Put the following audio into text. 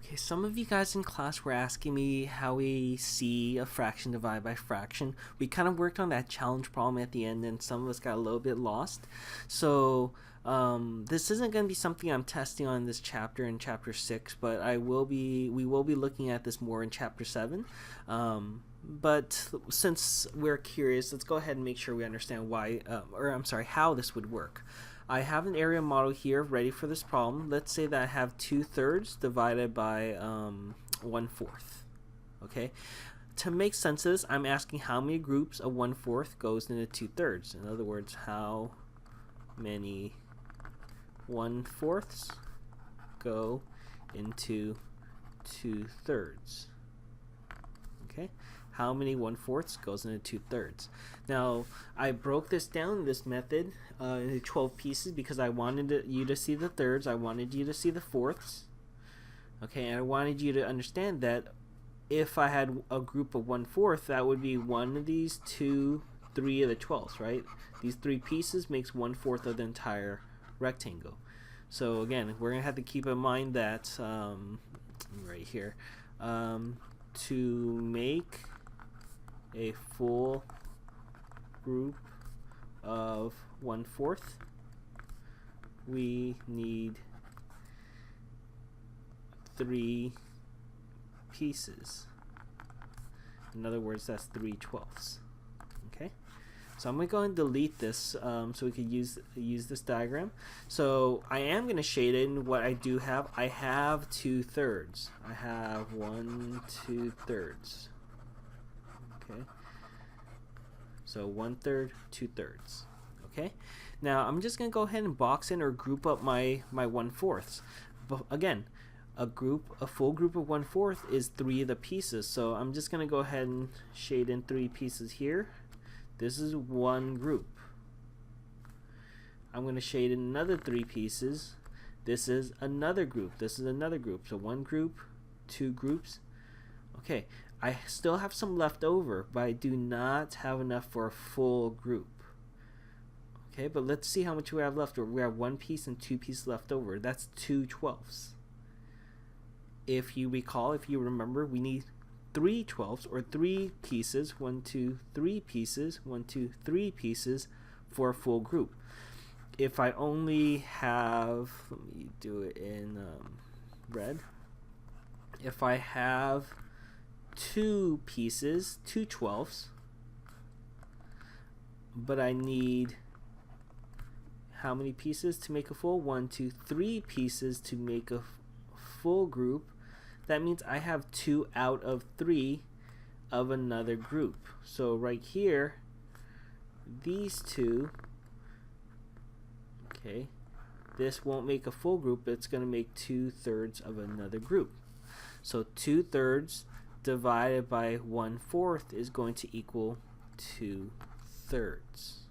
Okay, some of you guys in class were asking me how we see a fraction divided by fraction. We kind of worked on that challenge problem at the end, and some of us got a little bit lost. So this isn't going to be something I'm testing on in this chapter in chapter 6, but we will be looking at this more in chapter 7. But since we're curious, let's go ahead and make sure we understand how this would work. I have an area model here ready for this problem. Let's say that I have 2/3 divided by 1/4. Okay, to make sense of this, I'm asking how many groups of 1/4 goes into 2/3. In other words, how many 1/4 go into 2/3. Okay, how many 1/4 goes into 2/3. Now I broke this down in this method into 12 pieces because I wanted you to see the thirds, I wanted you to see the fourths, okay, and I wanted you to understand that if I had a group of 1/4, that would be one of these, 2, 3 of the 12ths, right? These 3 pieces makes 1/4 of the entire rectangle. So again, we're gonna have to keep in mind that right here, to make a full group of 1/4, we need 3 pieces. In other words, that's 3/12. Okay, so I'm going to go and delete this so we can use this diagram. So I am going to shade in what I do have. I have 2/3. I have 1 2/3. Okay, so 1/3, 2/3. Okay, now I'm just gonna go ahead and box in or group up my 1/4. But again, a full group of 1/4 is 3 of the pieces. So I'm just gonna go ahead and shade in 3 pieces here. This is one group. I'm gonna shade in another 3 pieces. This is another group. This is another group. So one group, 2 groups. Okay, I still have some left over, but I do not have enough for a full group. Okay, but let's see how much we have left over. We have 1 piece and 2 pieces left over. That's 2/12. If you recall, if you remember, we need 3/12 or 3 pieces, 1 2 3 pieces, 1 2 3 pieces for a full group. If I only have, let me do it in red. If I have 2 pieces, 2/12, but I need how many pieces to make a full? 1 2 3 pieces to make a full group. That means I have 2 out of 3 of another group. So right here, these 2, okay, this won't make a full group, it's going to make 2/3 of another group. So 2/3 divided by 1/4 is going to equal 2/3.